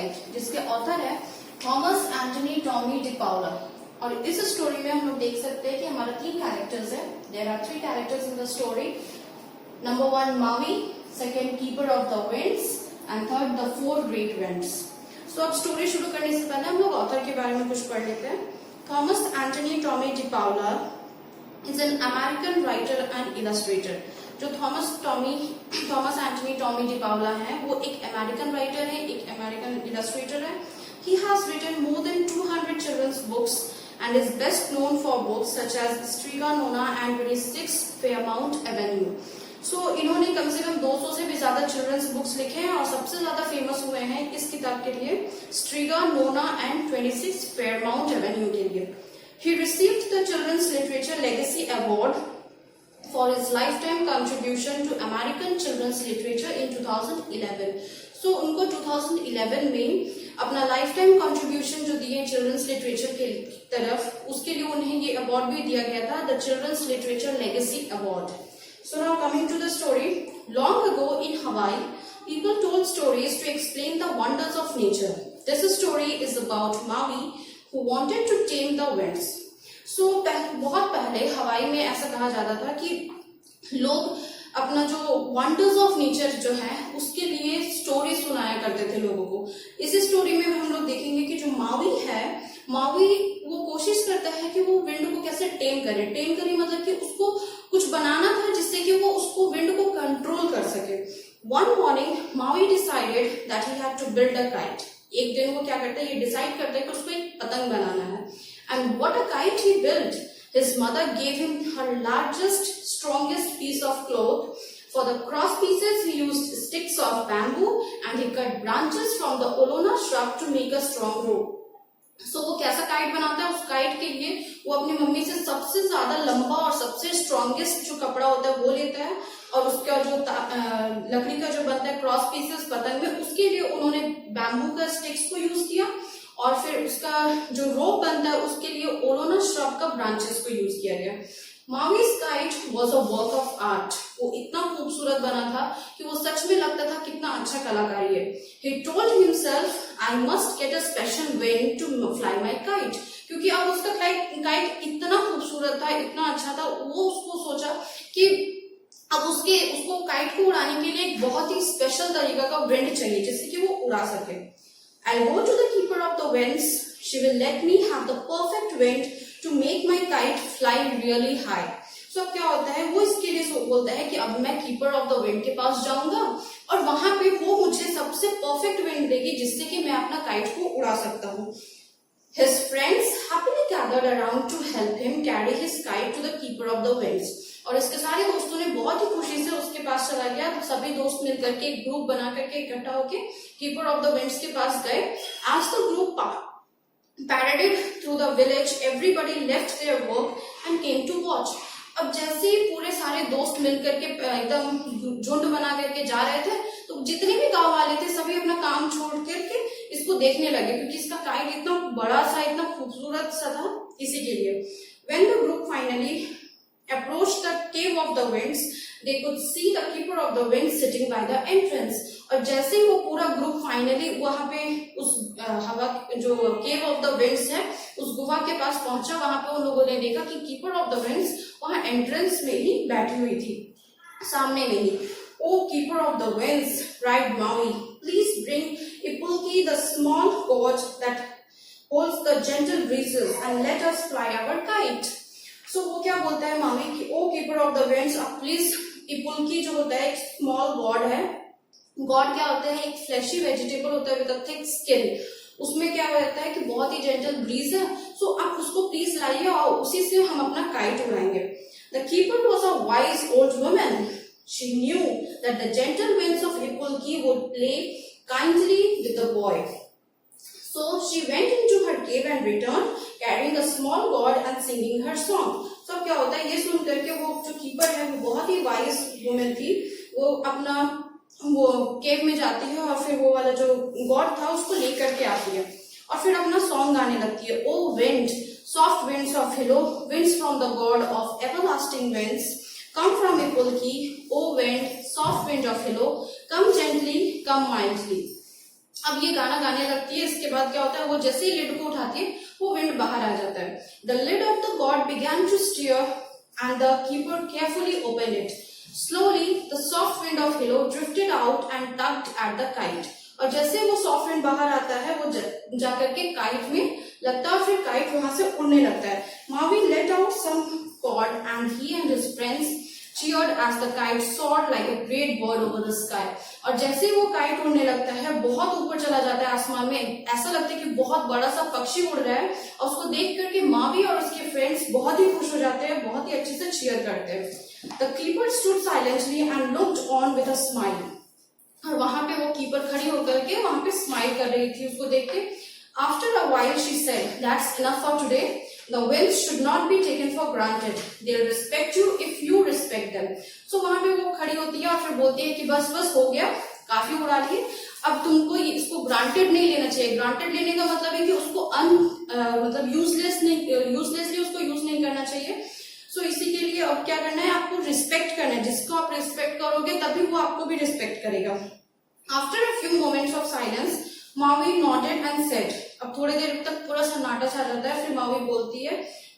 Kite, जिसके author है Thomas Anthony Tomie D Paula. और इस स्टोरी में हम लोग देख सकते हैं कि हमारा 3 कैरेक्टर्स है। There are 3 characters in the story. Number 1 Maui, second keeper of the winds and third the 4 great winds. So अब स्टोरी शुरू करने से पहले हम लोग ऑथर के बारे में कुछ पढ़ लेते हैं। Thomas Anthony Tomie dePaola is an American writer and illustrator. जो Thomas Anthony Tomie dePaola है वो एक अमेरिकन राइटर है, एक अमेरिकन इलस्ट्रेटर है। He has written more than 200 children's books and is best known for books such as Strega Nona and 26 Fairmount Avenue. So इन्होंने कम से कम 200 से भी ज्यादा चिल्ड्रंस बुक्स लिखे हैं और सबसे ज्यादा फेमस हुए हैं इस किताब के लिए, Strega Nona and 26 Fairmount Avenue के लिए। He received the Children's Literature Legacy Award for his lifetime contribution to American children's literature in 2011. So उनको 2011 में अपना लाइफ टाइम कॉन्ट्रीब्यूशन जो दिए चिल्ड्रंस लिटरेचर के तरफ, उसके लिए उन्हें ये अवार्ड भी दिया गया था, the children's literature legacy award. So now coming to the story. Long ago in Hawaii people told stories to explain the wonders of nature. This story is about Maui who wanted to tame the winds. So बहुत पहले हवाई में ऐसा कहा जाता था कि लोग अपना जो वंडर्स ऑफ नेचर जो है उसके लिए स्टोरी सुनाया करते थे लोगों को। इस स्टोरी में हम लोग देखेंगे कि जो मावी है, मावी वो कोशिश करता है कि वो विंड को कैसे टेम करे मतलब कि उसको कुछ बनाना था जिससे कि वो उसको विंड को कंट्रोल कर सके। One morning Maui decided that he had to build a kite. एक दिन वो क्या करता है, ये डिसाइड करता है कि उसको एक पतंग बनाना है। And what a kite he built. His mother gave him her largest, strongest piece of cloth. For the cross pieces, he used sticks of bamboo and he cut branches from the olona shrub to make a strong rope. So वो कैसा kite बनाता है, उस kite के लिए वो अपनी mummy से सबसे ज्यादा लंबा और सबसे स्ट्रॉन्गेस्ट जो कपड़ा होता है वो लेता है और उसका जो लकड़ी का जो बनता है क्रॉस पीसेस पतंग में, उसके लिए उन्होंने बैम्बू का स्टिक्स को यूज किया और फिर उसका जो रोप बनता है उसके लिए ओलोना श्रब का ब्रांचेस को यूज किया गया। Maui's kite was a work of art. वो इतना खूबसूरत बना था कि वो सच में लगता था कितना अच्छा कलाकारी है। He told himself, I must get a special wing to fly my kite. क्योंकि अब उसका काइट इतना खूबसूरत था, इतना अच्छा था, वो उसको सोचा कि अब उसको काइट को उड़ाने के लिए एक बहुत ही स्पेशल तरीका का विंड चाहिए जिससे कि वो उड़ा सके। I'll go to the keeper of the winds. She will let me have the perfect wind to make my kite fly really high. So अब क्या होता है, वो इसके लिए बोलता है कि अब मैं कीपर ऑफ द विंड के पास जाऊंगा और वहां पे वो मुझे सबसे परफेक्ट विंड देगी जिससे कि मैं अपना काइट को उड़ा सकता हूँ। His friends happily gathered around to help him carry his kite to the keeper of the winds. और इसके सारे दोस्तों ने बहुत ही खुशी से उसके पास चला गया। तो सभी दोस्त मिलकर के एक ग्रुप बना करके इकट्ठा होके कीपर ऑफ द विंड्स के पास गए। As the group paraded through the village, everybody left their work and came to watch. अब जैसे ही पूरे सारे दोस्त मिलकर के एकदम झुंड बना करके जा रहे थे तो जितने भी गांव वाले थे सभी अपना काम छोड़ करके इसको देखने लगे क्योंकि इसका काइट इतना बड़ा सा, इतना खूबसूरत सा था, इसी के लिए। When the group finally approached the cave of the winds, they could see the keeper of the winds sitting by the entrance. और जैसे ही वो पूरा ग्रुप फाइनली वहां पे उस हवा जो केव ऑफ द विंड्स है उस गुफा के पास पहुंचा, वहां पे उन लोगों ने देखा कि कीपर ऑफ द विंड्स वहां एंट्रेंस में ही बैठी हुई थी, सामने में ही। O keeper of the winds, cried Maui, please bring Ipulki, the small god that holds the gentle breezes, and let us fly our kite. So वो क्या बोलता है मामी कि ओ कीपर ऑफ द विंड्स, अब प्लीज इपुल्की जो होता है एक स्मॉल गॉड है। गॉड क्या होता है, एक फ्लैशी वेजिटेबल होता है विद अ थिक स्किन। उसमें क्या होता है कि बहुत ही जेंटल ब्रीज है। सो आप उसको प्लीज लाइए और उसी से हम अपना काइट उड़ाएंगे। The keeper was a wise old woman. She knew that the gentle winds of Ipulki would play kindly with the boy. So she went into her cave and returned carrying a small god and singing her song. So क्या होता है, ये सुन करके वो जो keeper है वो बहुत ही वाइज वुमेन थी, वो अपना वो केव में जाती है और फिर वो वाला जो गॉड था उसको लेकर के आती है और फिर अपना सॉन्ग गाने लगती है। O wind, soft winds of Hilo, winds from the gourd of everlasting winds, come from Ipulki. O wind, soft wind of Hilo, come gently, come mildly. अब ये गाना गाने लगती है। इसके बाद क्या होता है, वो जैसे ही लिड को उठाती है वो विंड बाहर आ जाता है। The lid of the gourd began to stir and the keeper carefully open it. Slowly the soft wind of Hilo drifted out and tugged at the kite. और जैसे वो सॉफ्ट विंड बाहर आता है वो जाकर के काइट में लगता है और फिर काइट वहां से उड़ने लगता है। Maui let out some cord and he and his friends cheered as the kite soared like a great bird over the sky। और जैसे ही वो काइट उड़ने लगता है, बहुत ऊपर चला जाता है आसमान में, ऐसा लगता है कि बहुत बड़ा सा पक्षी उड़ रहा है। और उसको देख करके मावी और उसके फ्रेंड्स बहुत ही खुश हो जाते हैं, बहुत ही अच्छे से चीयर करते हैं। The keeper stood silently and looked on with a smile. और वहां पे वो कीपर खड़ी होकर के वहां पे स्माइल कर रही थी उसको देख के। After a while she said, that's enough for today. The winds should not be taken for granted. They'll respect you if you respect them. So वहां पे वो खड़ी होती है और फिर बोलती है कि बस बस हो गया, काफी उड़ा लिए, अब तुमको इसको ग्रांटेड नहीं लेना चाहिए। ग्रांटेड लेने का मतलब है कि उसको मतलब यूजलेसली उसको यूज नहीं करना चाहिए। सो इसी के लिए अब क्या करना है, आपको रिस्पेक्ट करना है। जिसको आप रिस्पेक्ट करोगे तभी वो आपको भी रिस्पेक्ट करेगा। After a few moments of silence Mavi noted and said. अब थोड़ी देर तक पूरा सन्नाटा छा जाता है, फिर मावी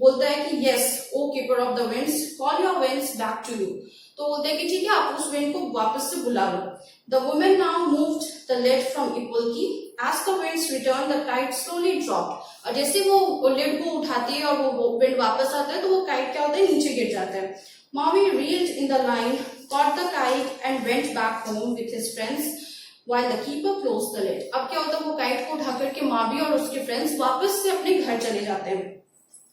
बोलता है कि yes O keeper of the winds, call your winds back to you. तो बोलते हैं कि ठीक है, आप उस विंड को वापस से बुला लो। The women now moved the lid from Ipulki. As the winds return the kite slowly dropped. और जैसे वो लेड को उठाती है और वो विंड वापस आता है तो वो काइट क्या होता है, नीचे गिर जाता है। Mavi reeled in the line, caught the kite and went back home with his friends while the keeper closed the lid। अब क्या होता है, वो काइट को उठा करके मावी और उसके फ्रेंड्स वापस से अपने घर चले जाते हैं।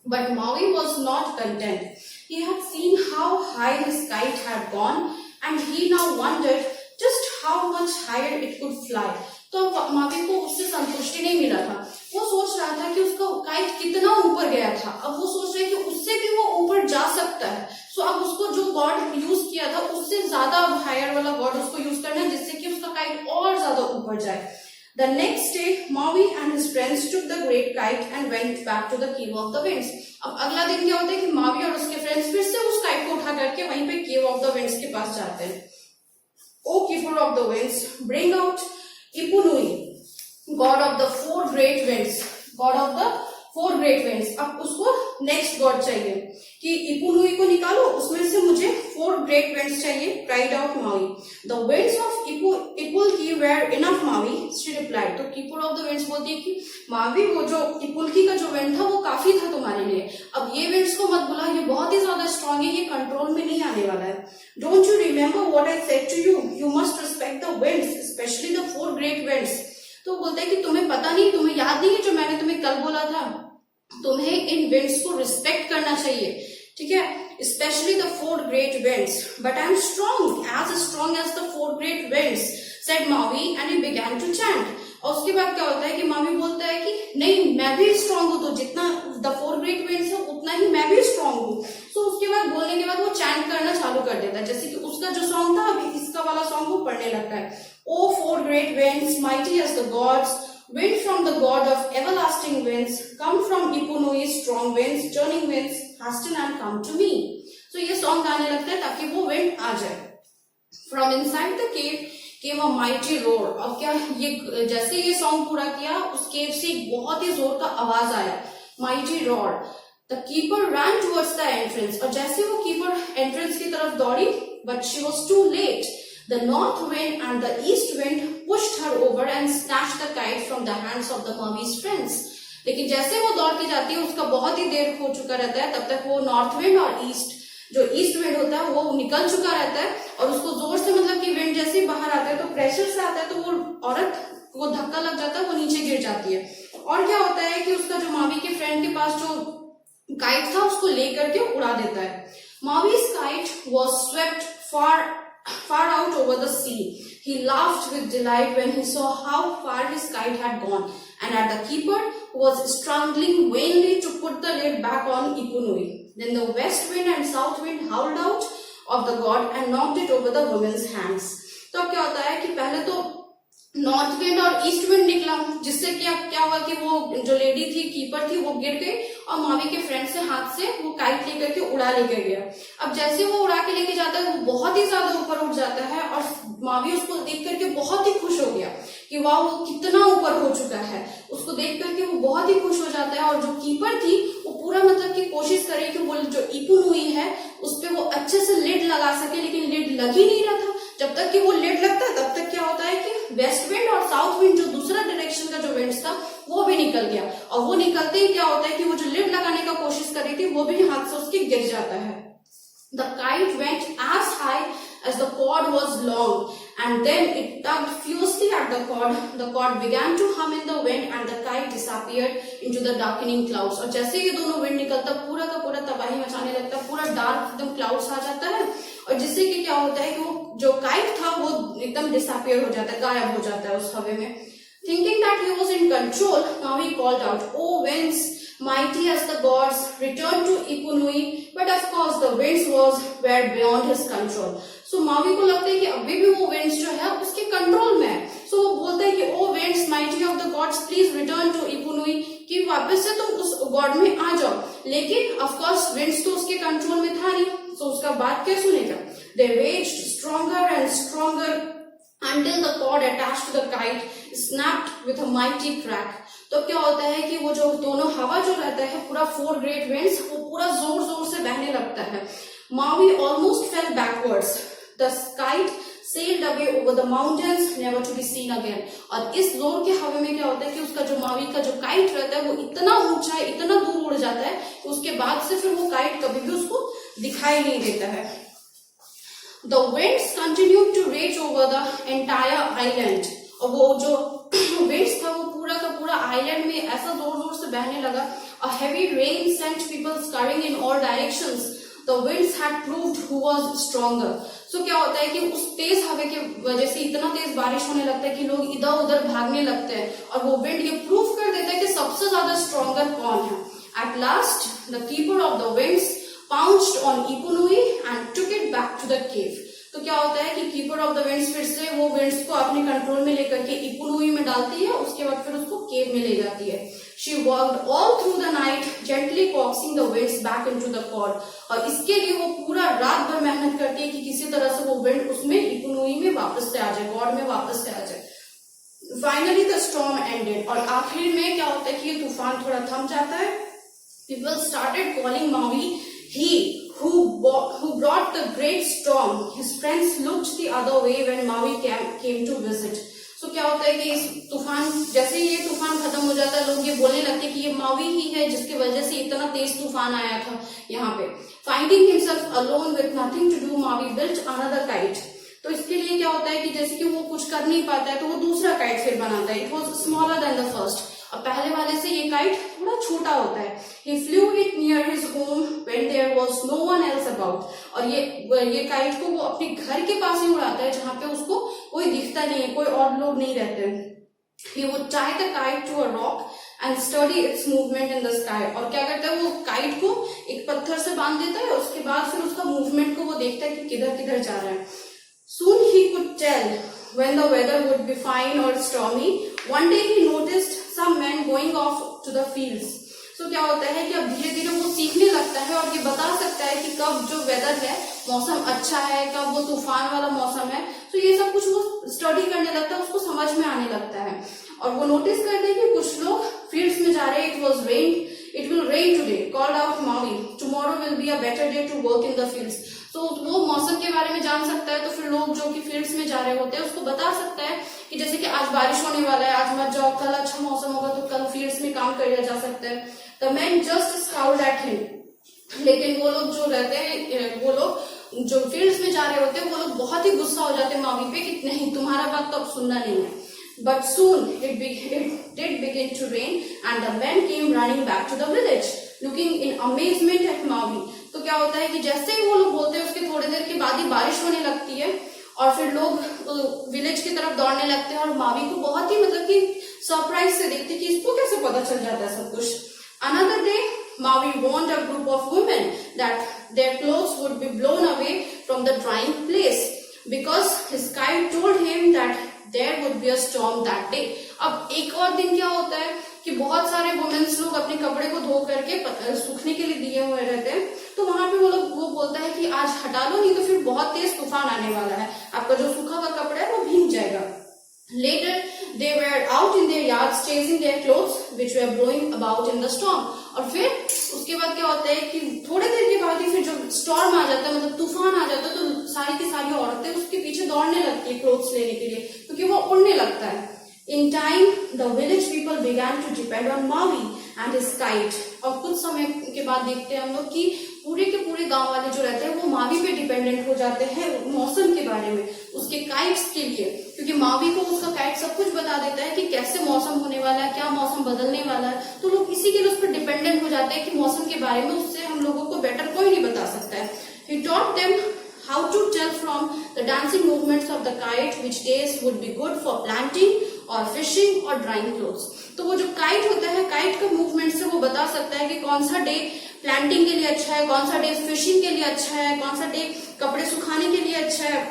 But Maui was not content. He had seen how high his kite had gone and he now wondered just how much higher it could fly। तो मावी को उससे संतुष्टि नहीं मिला था। वो सोच रहा था कि उसका काइट कितना ऊपर गया था। अब वो सोच रहा है कि उससे भी वो ऊपर जा सकता है। सो अब उसको जो गॉड यूज किया था उससे ज्यादा हायर वाला गॉड उसको यूज करना है, जिससे कि उसका काइट और ज्यादा ऊपर जाए। The next day, Maui and his friends took the great kite and went back to the cave of the winds। अब अगला दिन क्या होता है कि मावी और उसके फ्रेंड्स फिर से उस काइट को उठा करके वहीं पे केव ऑफ द विंड्स के पास जाते हैं। O keeper of the winds, bring out Ipunui, god of the four great winds, god of the four great winds। अब उसको नेक्स्ट गॉड चाहिए कि इपुनुई को निकालो, उसमें से मुझे फोर ग्रेट विंड्स चाहिए। Cried out Maui. The winds of Ipulki were enough Maui, she replied. तो कीपर ऑफ द विंड्स बोलती है कि मावी वो जो इपुल्की का जो विंड था वो काफी था तुम्हारे लिए, अब ये विंड्स को मत बुला, ये बहुत ही ज्यादा स्ट्रॉन्ग है, ये कंट्रोल में नहीं आने वाला है। Don't you remember what I said to you, you must respect the winds, specially the four great winds. तो बोलते हैं कि तुम्हें पता नहीं, तुम्हें याद नहीं है जो मैंने तुम्हें कल बोला था, तुम्हें इन विंड्स को रिस्पेक्ट करना चाहिए, ठीक है, specially the four great winds. But I am strong as the four great winds, said Maui and he began to chant. और उसके बाद क्या होता है कि मावी बोलता है कि नहीं, मैं भी स्ट्रॉन्ग हूं, तो जितना द फोर ग्रेट विंड्स है उतना ही मैं भी स्ट्रॉन्ग हूँ। तो उसके बाद बोलने के बाद वो चैंट करना चालू कर देता है, जैसे कि उसका जो सॉन्ग था अभी इसका वाला सॉन्ग वो पढ़ने लगता है। O four great winds, mighty as the gods, wind from the god of everlasting winds, come from Ipunui's strong winds, turning winds, hasten and come to me। So ये सॉन्ग गाने लगता है ताकि वो विंड आ जाए। From inside the cave came a mighty roar। अब क्या, ये जैसे ये सॉन्ग पूरा किया उस केव से एक बहुत ही जोर का आवाज आया, mighty roar। The keeper ran towards the entrance। और जैसे वो कीपर एंट्रेंस की तरफ दौड़ी, but she was too late। The north wind and the east wind pushed her over and snatched the kite from the hands of the Mavi's friends। लेकिन जैसे वो दौड़ के जाती है उसका बहुत ही देर हो चुका रहता है, तब तक वो नॉर्थ विंड और ईस्ट विंड होता है वो निकल चुका रहता है। और उसको जोर से, मतलब कि विंड जैसे बाहर आता है तो प्रेशर से आता है, तो वो औरत को धक्का लग जाता है, वो नीचे गिर जाती है। और क्या होता है कि उसका जो मावी के फ्रेंड के पास जो काइट था उसको लेकर के उड़ा देता है। Mavi's kite was swept far out over the sea। He laughed with delight when he saw how far his kite had gone, and at the keeper who was struggling vainly to put the lid back on Ipunui। Then the west wind and south wind howled out of the god and knocked it over the woman's hands। तो अब क्या होता है कि पहले तो north wind और east wind निकला, जिससे क्या हुआ कि वो जो लेडी थी, कीपर थी, वो गिर गई और मावी के फ्रेंड से हाथ से वो काइट लेकर के उड़ा लेकर गया। अब जैसे वो उड़ा के लेके जाता है वो बहुत ही ज्यादा ऊपर उठ जाता है और मावी उसको देख करके बहुत ही खुश हो गया कि कि वाह वो कितना ऊपर हो चुका है। उसको देख करके वो बहुत ही खुश हो जाता है और जो कीपर थी वो पूरा मतलब कि कोशिश करे कि वो जो इपुनुई है उस पे वो अच्छे से लिड लगा सके, लेकिन लिड लग ही नहीं रहा था। जब तक कि वो लिड लगता है तब तक क्या होता है कि वेस्ट विंड और साउथ विंड जो दूसरा डायरेक्शन का जो विंड्स था वो भी निकल गया, और वो निकलते ही क्या होता है कि वो जो लिड लगाने का कोशिश कर रही थी वो भी हाथ से उसके गिर जाता है। The kite went as high as the cord was long, and then it tugged fiercely at the cord. The cord began to hum in the wind, and the kite disappeared into the darkening clouds. और जैसे ये दोनों wind निकलता पूरा का पूरा तबाही मचाने लगता, पूरा डार्क एकदम क्लाउड्स आ जाता है, और जिससे कि क्या होता है कि वो जो काइट था वो एकदम डिसअपियर हो जाता है, गायब हो जाता है उस हवे में। Thinking that he was in control, Maui called out, "Oh winds, mighty as the gods, return to Ipunui." But of course the winds were beyond his control. So Maui को लगता है कि अभी भी वो winds जो है उसके कंट्रोल में है। So वो बोलता है कि "Oh winds, mighty of the gods, please return to Ipunui." कि वापस से तुम उस गॉड में आ जाओ। लेकिन of course winds तो उसके कंट्रोल में था नहीं, so उसका बात क्या सुनेगा। They raged stronger and stronger until the cord attached to the kite snapped with a mighty crack. तो क्या होता है कि वो जो दोनों हवा जो रहता है पूरा 4 great winds वो पूरा जोर जोर से बहने लगता है। Maui almost fell backwards. The kite sailed away over the mountains, never to be seen again. और इस जोर के हवा में क्या होता है कि उसका जो मावी का जो काइट रहता है वो इतना ऊंचा है, इतना दूर उड़ जाता है कि उसके बाद से फिर वो काइट कभी भी उसको दिखाई नहीं देता है। The winds continued to rage over the entire island. और वो जो winds था वो पूरा का पूरा आइलैंड में ऐसा जोर जोर से बहने लगा। A heavy rain sent people scurrying in all directions. The winds had proved who was stronger. So क्या होता है कि उस तेज हवा की वजह से इतना तेज बारिश होने लगता है कि लोग इधर उधर भागने लगते हैं, और वो विंड ये प्रूव कर देता है कि सबसे ज्यादा स्ट्रॉन्गर कौन है। At last, the keeper of the winds pounced on Ipunui and took it back to the cave. तो क्या होता है कि कीपर ऑफ द विंड्स फिर से वो विंड्स को अपने कंट्रोल में लेकर के इपुनुई में डालती है, उसके बाद फिर उसको केव में ले जाती है। She worked all through the night, gently coaxing the winds back into the cord. और इसके लिए वो पूरा रात भर मेहनत करती है कि किसी तरह से वो विंड उसमें इपुनुई में वापस से आ जाए, गॉड में वापस से आ जाए। Finally the storm ended. और आखिर में क्या होता है कि ये तूफान थोड़ा थम जाता है। People started calling Maui he who brought the great storm. His friends looked the other way when Maui came to visit. So क्या होता है कि इस तूफान जैसे ही ये तूफान खत्म हो जाता है लोग ये बोलने लगते हैं कि ये मावी ही है जिसकी वजह से इतना तेज तूफान आया था यहाँ पे। Finding himself alone with nothing to do, Maui built another kite. तो इसके लिए क्या होता है कि जैसे कि वो कुछ कर नहीं पाता है तो वो दूसरा काइट फिर बनाता है। It was smaller than the first. और पहले वाले से ये काइट थोड़ा छोटा होता है। He flew it near his home when there was no one else about. और ये काइट को वो अपने घर के पास ही उड़ाता है जहां पे उसको कोई दिखता नहीं है, कोई और लोग नहीं रहते। He would tie the kite to a rock and study its movement in the sky. और क्या करता है वो काइट को एक पत्थर से बांध देता है, उसके बाद फिर उसका मूवमेंट को वो देखता है कि किधर किधर जा रहा है। Soon he could tell when the weather would be fine or stormy. One day he noticed some men going off to the fields. So क्या होता है कि अब धीरे धीरे वो सीखने लगता है और ये बता सकता है कि कब जो वेदर है मौसम अच्छा है, कब वो तूफान वाला मौसम है। तो ये सब कुछ वो स्टडी करने लगता है, उसको समझ में आने लगता है। और वो नोटिस करते हैं कि कुछ लोग फील्ड्स में जा रहे हैं। It will rain today, called out Maui. Tomorrow will be a better day to work in the fields. तो वो मौसम के बारे में जान सकता है, तो फिर लोग जो कि फील्ड्स में जा रहे होते हैं उसको बता सकता है कि जैसे कि आज बारिश होने वाला है, आज मत जाओ, कल अच्छा मौसम होगा तो कल फील्ड्स में काम किया जा सकता है। The men just scowled at him. लेकिन वो लोग जो रहते हैं, वो लोग जो फील्ड्स में जा रहे होते हैं, वो लोग बहुत ही गुस्सा हो जाते हैं मावी पे कि नहीं तुम्हारा बात तो अब सुनना नहीं है। But soon it did begin to rain and the men came running back to the village, looking in amazement at Maui. तो क्या होता है कि जैसे ही वो लोग बोलते हैं उसके थोड़ी देर के बाद ही बारिश होने लगती है और फिर लोग विलेज की तरफ दौड़ने लगते हैं और मावी को बहुत ही मतलब कि सरप्राइज से देखते हैं कि इसको कैसे पता चल जाता है सब कुछ। Another day, Maui warned a group of women that their clothes would be blown away from the drying place because his kite told him that there would be a storm that day. अब एक और दिन क्या होता है कि बहुत सारे वुमेन्स लोग अपने कपड़े को धो करके सूखने के लिए दिए हुए रहते हैं, तो वहां पे वो बोलता है कि आज हटा लो नहीं तो फिर बहुत तेज तूफान आने वाला है, आपका जो सूखा हुआ कपड़ा है वो भीग जाएगा। Later They were out in their yards chasing their clothes which were blowing about in the storm. और फिर उसके बाद क्या होता है कि थोड़ी देर के बाद ही फिर जब स्टॉर्म आ जाता है, मतलब तूफान आ जाता है, तो सारी की सारी औरतें उसके पीछे दौड़ने लगती है क्लोथ्स लेने के लिए, क्योंकि वो उड़ने लगता है. In time, the village people began to depend on Maui and his kite. और कुछ समय के बाद देखते हैं हम लोग कि पूरे के पूरे गांव वाले जो रहते हैं वो मावी पे डिपेंडेंट हो जाते हैं मौसम के बारे में, उसके काइट्स के लिए, क्योंकि मावी को उसका काइट सब कुछ बता देता है कि कैसे मौसम होने वाला है, क्या मौसम बदलने वाला है. तो लोग इसी के लिए उस पर डिपेंडेंट हो जाते हैं कि मौसम के बारे में उससे हम लोगों को बेटर कोई नहीं बता सकता है. He taught them how to tell from the dancing movements of the kite which days would be good for planting or fishing or drying clothes. तो वो जो काइट होता है, काइट का मूवमेंट से वो बता सकता है कि कौन सा डे प्लांटिंग के लिए अच्छा है, कौन सा डे फिशिंग के लिए अच्छा है, कौन सा डे कपड़े सुखाने के लिए अच्छा है.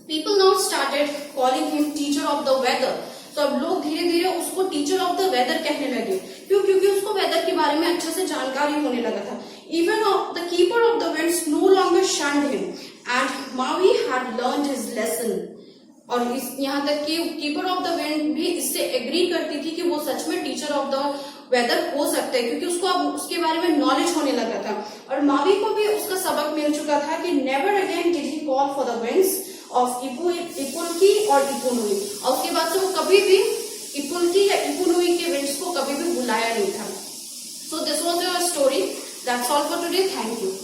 People now started calling him teacher of the weather. तो अब लोग धीरे धीरे उसको टीचर ऑफ द वेदर कहने लगे. क्यों? क्योंकि उसको वेदर के बारे में अच्छे से जानकारी होने लगा था. Even the keeper of the winds no longer shunned him, and Maui had learned his lesson. और यहाँ तक कि कीपर ऑफ द विंड भी इससे एग्री करती थी कि वो सच में टीचर ऑफ द वेदर हो सकते हैं, क्योंकि उसको अब उसके बारे में नॉलेज होने लगा था. और मावी को भी उसका सबक मिल चुका था कि never again did he call for the winds of Ipulki और इपुनुई. और उसके बाद से वो कभी भी इपुलकी या इपुनुई के विंड्स को कभी भी बुलाया नहीं था. So this was your story. That's all for today. Thank you.